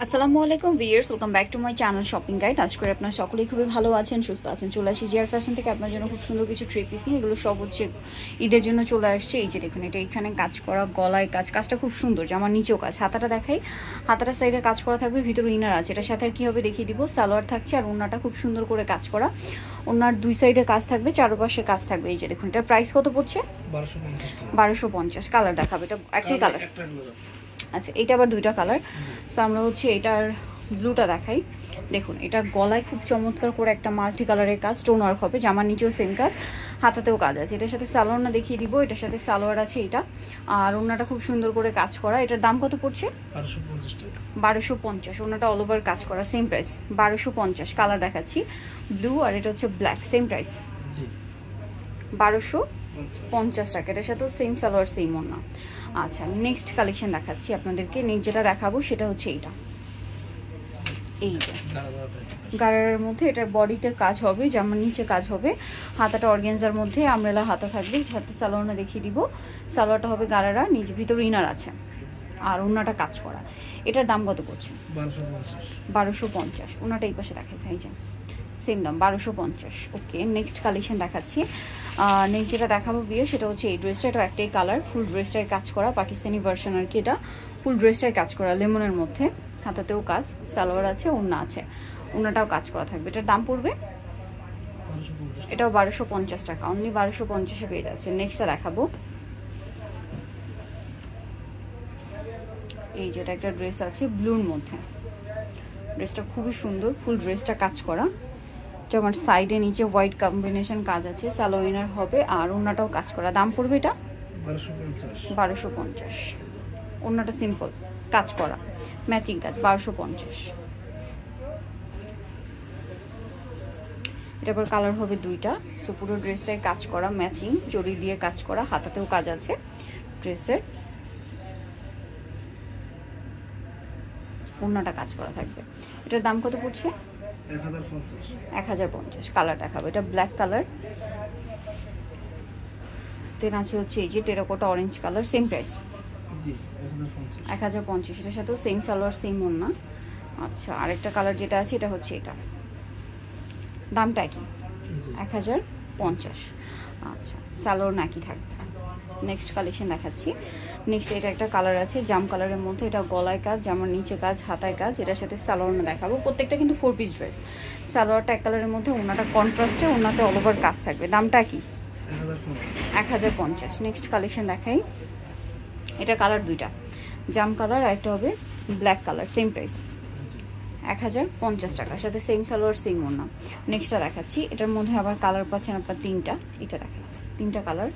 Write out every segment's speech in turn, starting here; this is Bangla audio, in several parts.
আসসালামু আলাইকুম viewers, welcome back to my channel shopping guide. আজ করে আপনারা সকলেই খুবই ভালো আছেন, সুস্থ আছেন। চলে আসি জিআর ফ্যাশন থেকে আপনার জন্য খুব সুন্দর কিছু থ্রি পিস নিয়ে। এগুলো সব হচ্ছে ঈদের জন্য চলে আসছে। এই যে দেখুন, এটা এখানে কাজ করা, গলায় কাজ, কাজটা খুব সুন্দর। জামার নিচেও কাজ, হাতাটা দেখাই, হাতাটা সাইডে কাজ করা থাকবে, ভিতরে ইনার আছে। এটার সাথে আর কি হবে দেখিয়ে দিব। সালোয়ার থাকছে আর ওড়নাটা খুব সুন্দর করে কাজ করা। ওড়নার দুই সাইডে কাজ থাকবে, চারপাশে কাজ থাকবে। এই যে দেখুন, এটার প্রাইস কত পড়ছে? 1250। কালার দেখাবে, এটা একটাই কালার। আচ্ছা, এটা আবার দুইটা কালার। সো আমরা হচ্ছে এটার ব্লুটা দেখাই। দেখুন, এটা গলায় খুব চমৎকার করে একটা মাল্টি কালারের কাজ, স্টোন ওয়ার্ক হবে। জামার নিচেও সেম কাজ, হাতাতেও কাজ আছে। এটার সাথে সালোয়ার না দেখিয়ে দিব। এটার সাথে সালোয়ার আছে এটা, আর ওড়নাটা খুব সুন্দর করে কাজ করা। এটার দাম কত পড়ছে? 1250। ওড়নাটা অল ওভার কাজ করা, সেম প্রাইস 1250। কালার দেখাচ্ছি ব্লু, আর এটা হচ্ছে ব্ল্যাক, সেম প্রাইস 1250 টাকা। এটার সাথেও সেম সালোয়ার, সেম ওড়না। আচ্ছা, নেক্সট কালেকশন দেখাচ্ছি আপনাদেরকে। নেক্সট যেটা দেখাবো সেটা হচ্ছে এইটা, এই যে গারার মধ্যে এটার বডিতে কাজ হবে, জামার নিচে কাজ হবে, হাতাটা অর্গানজার মধ্যে আমরেলা হাতা থাকবে। হাতে সালোয়ারটা দেখিয়ে দিব। সালোয়ারটা হবে গারারা, নিচে ভিতরে ইনার আছে, আর ওড়নাটা কাজ করা। এটার দাম কত পড়ছে? 1250। ওনাটা এই পাশে দেখাই, ভাই যান, সেম দাম 1250। ওকে, নেক্সট কালেকশন দেখাচ্ছি। নেক্সট যেটা দেখাবো বিয়ে, সেটা হচ্ছে এই ড্রেসটা। এটা একটাই কালার, ফুল ড্রেসটাই কাজ করা, পাকিস্তানি ভার্সন আর কি। এটা ফুল ড্রেসটাই কাজ করা, লেমনের মধ্যে, হাতাতেও কাজ, সালোয়ার আছে, ওড়না আছে, ওড়নাটাও কাজ করা থাকবে। এটার দাম পড়বে, এটাও 1250 টাকা, অনলি 1250-এ পেয়ে যাচ্ছে। নেক্সটটা দেখাবো, এই যেটা একটা ড্রেস আছে ব্লুর মধ্যে। ড্রেসটা খুবই সুন্দর, ফুল ড্রেসটা কাজ করা। যেমন সাইডে নিচে হোয়াইট কম্বিনেশন কাজ আছে, সালো ইনার হবে, আর ওড়নাটাও কাজ করা। দাম পড়বে এটা 1250। ওড়নাটা সিম্পল কাজ করা, ম্যাচিং কাজ, 1250। এটা আবার কালার হবে দুইটা। সো পুরো ড্রেসটাই কাজ করা, ম্যাচিং জড়ি দিয়ে কাজ করা, হাতাতেও কাজ আছে ড্রেসের, ওড়নাটা কাজ করা থাকবে। এটার দাম কত পড়ছে? 1050। কালার দেখাবো, এটা ব্ল্যাক কালার, দেন আছে হচ্ছে এই যে terracotta orange colour, same price 1050। এটার সাথেও সেম সালোয়ার, সেম ওড়না। আচ্ছা, আরেকটা কালার যেটা আছে এটা হচ্ছে এটা, দামটা কি? 1050। আচ্ছা, সালোয়ার নাকি থাকবে। নেক্সট কালেকশন দেখাচ্ছি। নেক্সট এটা একটা কালার আছে জাম কালারের মধ্যে, এটা গলায় কাজ, জামার নিচে কাজ, হাতায় কাজ। এটার সাথে সালোয়ার না দেখাবো। প্রত্যেকটা কিন্তু 4 পিস ড্রেস। সালোয়ারটা এক কালারের মধ্যে, ওড়নাটা কন্ট্রাস্টে, ওড়নাতে অল ওভার কাজ থাকবে। দামটা কি? 1050। নেক্সট কালেকশন দেখাই। এটা কালার দুইটা, জাম কালার আর একটা হবে ব্ল্যাক কালার, সেম প্রাইস 1050 টাকার সাথে সেম সালোয়ার, সেম ওড়না। নেক্সটটা দেখাচ্ছি। এটার মধ্যে আবার কালার পাচ্ছেন আপনার তিনটা। এটা দেখেন, তিনটা কালার।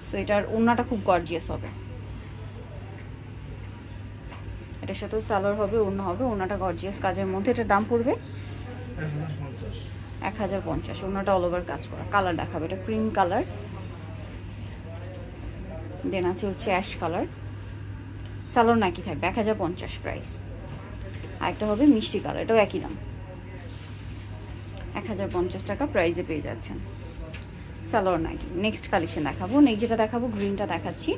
সো এটার ওড়নাটা খুব গর্জিয়াস হবে, এটার সাথেও সালোয়ার হবে, ওড়না হবে, ওড়নাটা গর্জিয়াস কাজের মধ্যে। এটার দাম পড়বে 1050। ওড়নাটা অল ওভার কাজ করা। কালার দেখাবে, এটা ক্রিম কালার, দেন আছে হচ্ছে অ্যাশ কালার। সালোয়ার নাকি থাকবে, 1050 প্রাইস। আরেকটা হবে মিষ্টি কালার, এটাও একই দাম, 1050 টাকা প্রাইসে পেয়ে যাচ্ছেন। সালোয়ার নাকি। নেক্সট কালেকশন দেখাবো। নেক্সট যেটা দেখাবো, গ্রিনটা দেখাচ্ছি।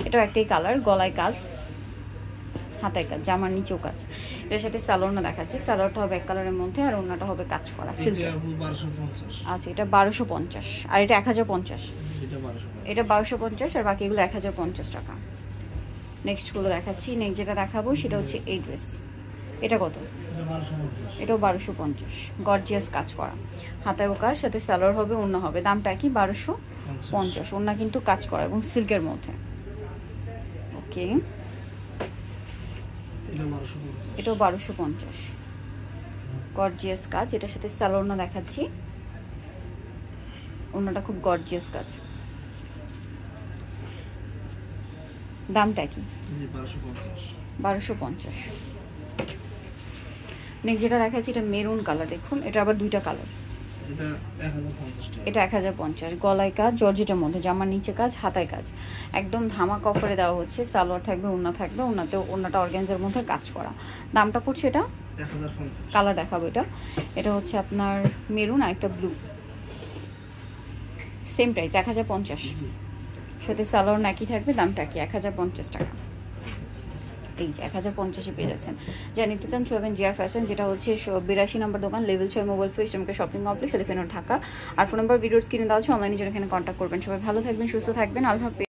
এটাও একটাই কালার, গলায় কাজ, হাতায় কাজ, জামার নিচেও কাজ। এটার সাথে সালোয়ারটা দেখাচ্ছি। সালোয়ারটা হবে এক কালারের মধ্যে, আর ওড়নাটা হবে কাজ করা সিল্ক। আচ্ছা, এটা 1250, আর এটা 1050। এটা 1250, আর বাকিগুলো 1050 টাকা। নেক্সটগুলো দেখাচ্ছি। নেক্সট যেটা দেখাবো সেটা হচ্ছে এই ড্রেস। এটা কত? এটাও 1250। গর্জিয়াস কাজ করা, হাতায়ও কাজ, সাথে সালোয়ার হবে, ওড়না হবে। দামটা কি? 1250। ওড়না কিন্তু কাজ করা এবং সিল্কের মধ্যে। ওকে, এটাও 1250। গর্জিয়াস কাজ। এটার সাথে সালোয়ার না দেখাচ্ছি, ওড়নাটা খুব গর্জিয়াস কাজ। দামটা কি? 1250। নেক্সট যেটা দেখাচ্ছি, এটা মেরুন কালার। দেখুন, এটা আবার দুইটা কালার। এটা 1050। গলায় কাজ, জর্জেটের মধ্যে, জামার নিচে কাজ, হাতায় কাজ, একদম ধামাকা অফারে দেওয়া হচ্ছে। সালোয়ার থাকবে, ওড়না থাকবে, ওড়নাতেও, ওড়নাটা অর্গানজার মধ্যে কাজ করা। দামটা পড়ছে এটা 1050। কালার দেখাবো, এটা হচ্ছে আপনার মেরুন আর একটা ব্লু, সেম প্রাইস 1050। সাথে সালোয়ার নাকি থাকবে। দামটা কি? 1050 টাকা। এই যে 1050 পেয়ে যাচ্ছেন। যা নিতে চান চলবেন জিআর ফ্যাশন, যেটা হচ্ছে 82 নম্বর দোকান, লেভেল 6, মোবাইল ফেস আমাকে shopping complex, elephant road, Dhaka. আর ফোন নাম্বার ভিডিওস কিনে দেওয়া হচ্ছে, অনলাইনে জন্য এখানে কন্ট্যাক্ট করবেন। সবাই ভালো থাকবেন, সুস্থ থাকবেন, আল্লাহ হাফেজ।